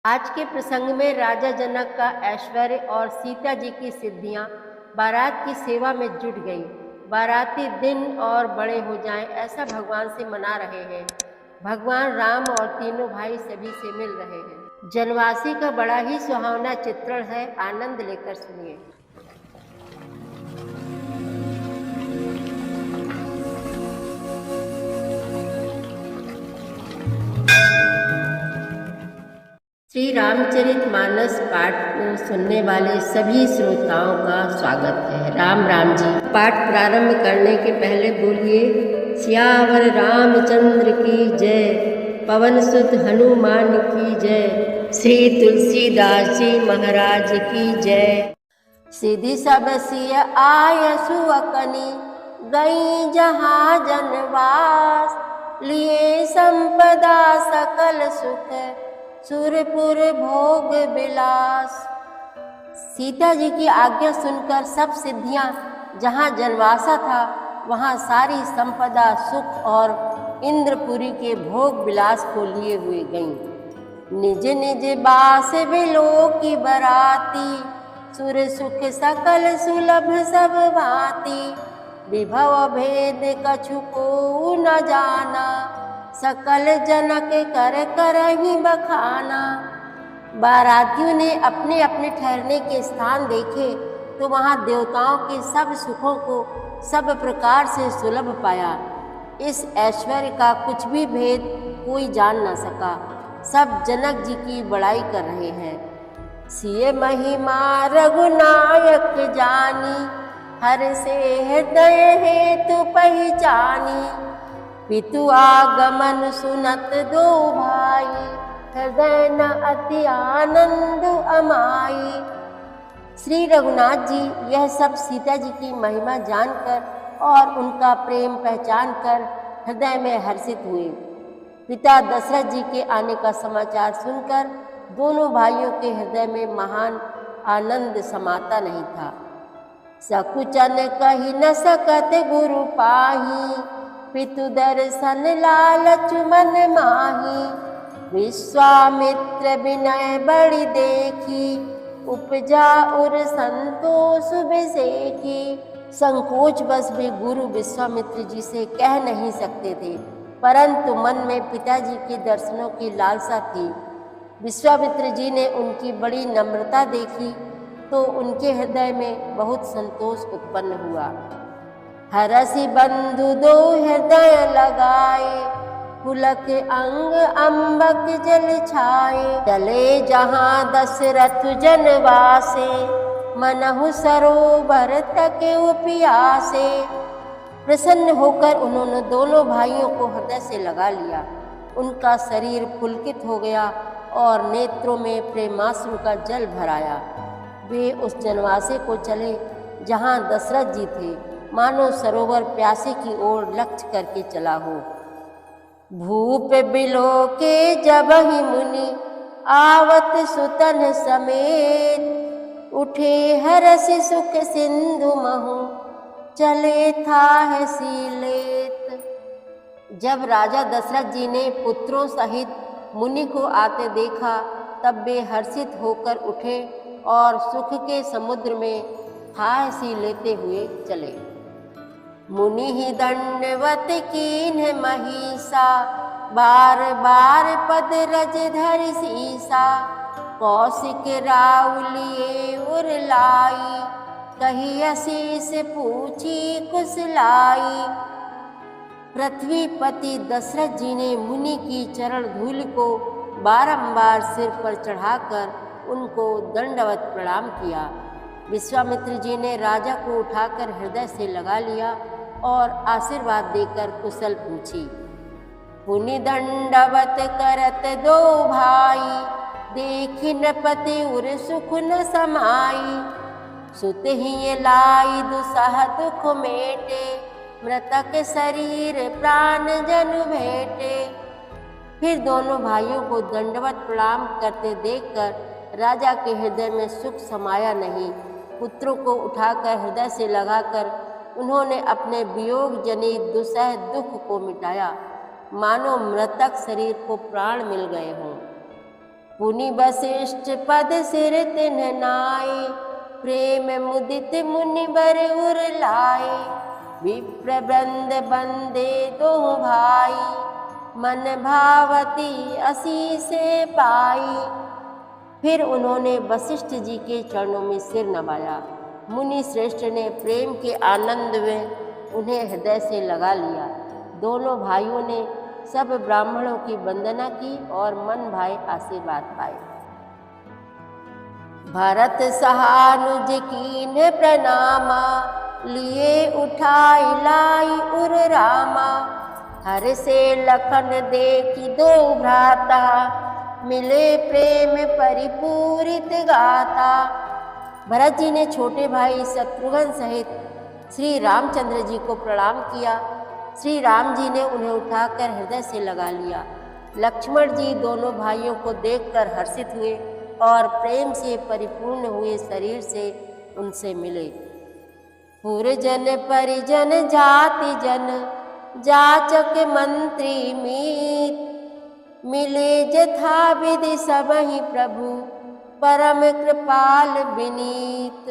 आज के प्रसंग में राजा जनक का ऐश्वर्य और सीता जी की सिद्धियां बारात की सेवा में जुट गई। बाराती दिन और बड़े हो जाएं ऐसा भगवान से मना रहे हैं। भगवान राम और तीनों भाई सभी से मिल रहे हैं। जनवासी का बड़ा ही सुहावना चित्रण है, आनंद लेकर सुनिए। श्री रामचरितमानस पाठ को सुनने वाले सभी श्रोताओं का स्वागत है। राम राम जी। पाठ प्रारंभ करने के पहले बोलिए सियावर रामचंद्र की जय, पवन सुत हनुमान की जय, श्री तुलसीदास जी महाराज की जय। सीधी सब सिय आय सुअकनी, गई जहाँ जनवास, लिए संपदा सकल सुख, सुरपुर भोग विलास। सीता जी की आज्ञा सुनकर सब सिद्धियां जहाँ जनवासा था वहाँ सारी संपदा सुख और इंद्रपुरी के भोग विलास को लिए हुए गईं। निज निज बास बिलो की बराती, सुर सुख सकल सुलभ सब भांति, विभव भेद कछु को न जाना, सकल जनक कर कर ही बखाना। बारातियों ने अपने अपने ठहरने के स्थान देखे तो वहाँ देवताओं के सब सुखों को सब प्रकार से सुलभ पाया। इस ऐश्वर्य का कुछ भी भेद कोई जान न सका। सब जनक जी की बड़ाई कर रहे हैं। सिय महिमा रघुनायक जानी, हर से हृदय हेतु पहचानी, पितु आगमन सुनत दो भाई, हृदय न अति आनंद अमाई। श्री रघुनाथ जी यह सब सीता जी की महिमा जानकर और उनका प्रेम पहचान कर हृदय में हर्षित हुए। पिता दशरथ जी के आने का समाचार सुनकर दोनों भाइयों के हृदय में महान आनंद समाता नहीं था। सकुचन कही न सकत गुरु पाही, पितु दर्शन लालच मन माही, विश्वामित्र विनय बड़ी देखी, उपजा उर संतोष बिसेखी। संकोच बस भी गुरु विश्वामित्र जी से कह नहीं सकते थे, परंतु मन में पिताजी के दर्शनों की लालसा थी। विश्वामित्र जी ने उनकी बड़ी नम्रता देखी तो उनके हृदय में बहुत संतोष उत्पन्न हुआ। हरसि बंधु दो हृदय लगाए, पुलक अंग अम्बक जल छाए, चले जहाँ दशरथ जनवासे, मनहु सरोवर तके प्यासे। प्रसन्न होकर उन्होंने दोनों भाइयों को हृदय से लगा लिया। उनका शरीर पुलकित हो गया और नेत्रों में प्रेमाश्रु का जल भराया। वे उस जनवासे को चले जहाँ दशरथ जी थे, मानो सरोवर प्यासे की ओर लक्ष्य करके चला हो। भूप बिलो के जब ही मुनि, आवत सुतन समेत, उठे हरसि सुख सिंधु महु, चले था सीलेत। जब राजा दशरथ जी ने पुत्रों सहित मुनि को आते देखा तब वे हर्षित होकर उठे और सुख के समुद्र में थाह सी लेते हुए चले। मुनि ही दंडवत कीन्ह महिषा, बार बार पद रज धरि सीसा, कौशिक राउलिए उर लाई, कही असीस पूछी कुशलाई। पृथ्वीपति दशरथ जी ने मुनि की चरण धूलि को बारंबार सिर पर चढ़ाकर उनको दंडवत प्रणाम किया। विश्वामित्र जी ने राजा को उठाकर हृदय से लगा लिया और आशीर्वाद देकर कुशल पूछी। पुनि दंडवत करत दो भाई, देखि नृपति उर सुख न समाई, सुत ही लाई दुसह दुख मेटे, मृतक शरीर प्राण जनु भेटे। फिर दोनों भाइयों को दंडवत प्रणाम करते देखकर राजा के हृदय में सुख समाया नहीं। पुत्रों को उठाकर हृदय से लगाकर उन्होंने अपने वियोग जनित दुसह दुख को मिटाया, मानो मृतक शरीर को प्राण मिल गए हों। पुनि वशिष्ठ पद सिर तिन्ह नाई, प्रेम मुदित मुनिवर उर लाए। विप्र वृंद बंदे दो भाई, मन भावती असी से पाई। फिर उन्होंने वशिष्ठ जी के चरणों में सिर नवाया। मुनि श्रेष्ठ ने प्रेम के आनंद में उन्हें हृदय से लगा लिया। दोनों भाइयों ने सब ब्राह्मणों की वंदना की और मन भाए आशीर्वाद पाए। भरत सहानुज कीन प्रणामा, लिए उठाई लाई उर रामा। हर से लखन देखी दो भ्राता, मिले प्रेम परिपूरित गाथा। भरत जी ने छोटे भाई शत्रुघ्न सहित श्री रामचंद्र जी को प्रणाम किया। श्री राम जी ने उन्हें उठाकर हृदय से लगा लिया। लक्ष्मण जी दोनों भाइयों को देखकर हर्षित हुए और प्रेम से परिपूर्ण हुए शरीर से उनसे मिले। पुरजन परिजन जाति जन, जाचक मंत्री मीत। मिले जथा विधि सबहि प्रभु, परम कृपाल विनीत।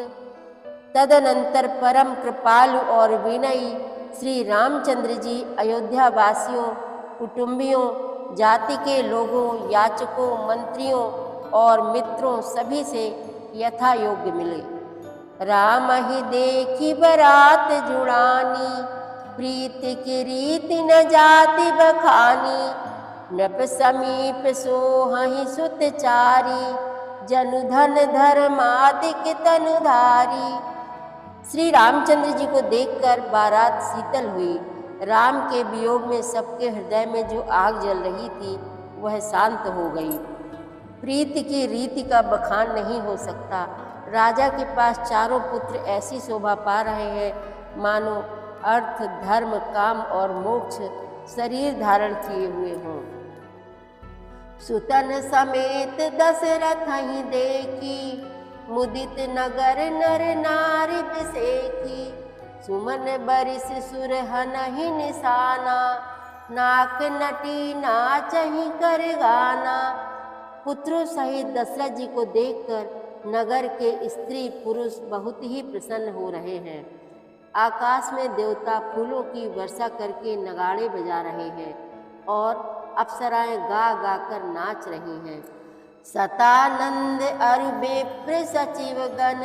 तदनंतर परम कृपालु और विनयी श्री रामचंद्र जी अयोध्या वासियों, कुटुंबियों, जाति के लोगों, याचकों, मंत्रियों और मित्रों सभी से यथा योग्य मिले। राम ही देखी बरात जुड़ानी, प्रीति की रीति न जाति बखानी। नृप समीप सोहहि सुतचारी, जनु धन धर्मादिक तनुधारी। श्री रामचंद्र जी को देखकर बारात शीतल हुई। राम के वियोग में सबके हृदय में जो आग जल रही थी वह शांत हो गई। प्रीति की रीति का बखान नहीं हो सकता। राजा के पास चारों पुत्र ऐसी शोभा पा रहे हैं मानो अर्थ, धर्म, काम और मोक्ष शरीर धारण किए हुए हों। सुतन समेत दशरथ ही देखी, मुदित नगर नर नारी बिसेखी। सुमन बरिस सुरहनहि निशाना, नाक नटी नाचहि कर गाना। पुत्रों सहित दशरथ जी को देखकर नगर के स्त्री पुरुष बहुत ही प्रसन्न हो रहे हैं। आकाश में देवता फूलों की वर्षा करके नगाड़े बजा रहे हैं और अप्सराएं गा गा कर नाच रही हैं। सतानंद अरु विप्र सचिव गण,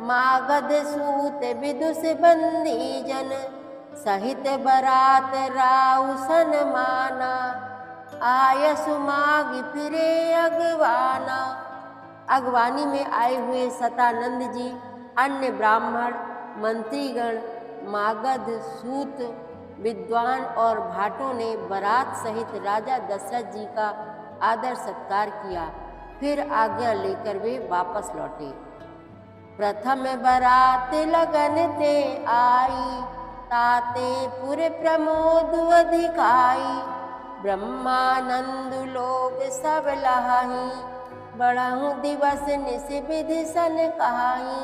मागध सूत विदुष बंदी जन। सहित बरात राउ सनमाना, आयसु माग फिरे अगवाना। अगवानी में आए हुए सतानंद जी, अन्य ब्राह्मण, मंत्रीगण, मागध, सूत, विद्वान और भाटों ने बारात सहित राजा दशरथ जी का आदर सत्कार किया। फिर आज्ञा लेकर वे वापस लौटे। प्रथम बारात लगन ते आई, ताते पुर प्रमोद अधिकाई। ब्रह्मानंद लोग सब लहाई, बढ़ाऊं दिवस निस विधि सन कहाई।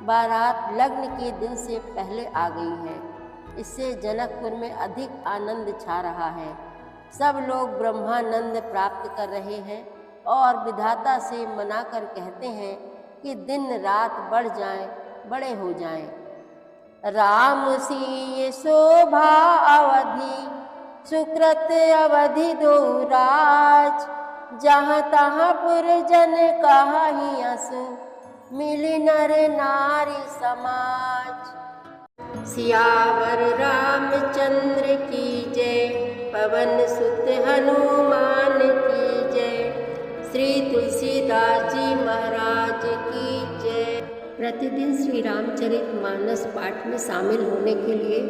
बारात लग्न के दिन से पहले आ गई है, इससे जनकपुर में अधिक आनंद छा रहा है। सब लोग ब्रह्मानंद प्राप्त कर रहे हैं और विधाता से मनाकर कहते हैं कि दिन रात बढ़ जाएं, बड़े हो जाएं। राम सी शोभा अवधि, सुकृत अवधि दो राज। जहाँ तहाँ पुरजन कहाही असु, मिली नर नारी समाज। सियावर रामचंद्र की जय, पवन सुत हनुमान की जय। श्री तुलसीदास जी महाराज की जय। प्रतिदिन श्री रामचरितमानस पाठ में शामिल होने के लिए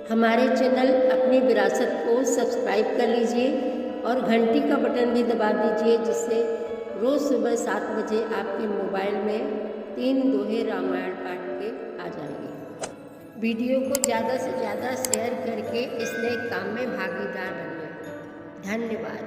हमारे चैनल अपनी विरासत को सब्सक्राइब कर लीजिए और घंटी का बटन भी दबा दीजिए, जिससे रोज़ सुबह 7 बजे आपके मोबाइल में 3 दोहे रामायण पाठ के आ जाएंगे। वीडियो को ज़्यादा से ज़्यादा शेयर करके इस नए काम में भागीदार बनिए। धन्यवाद।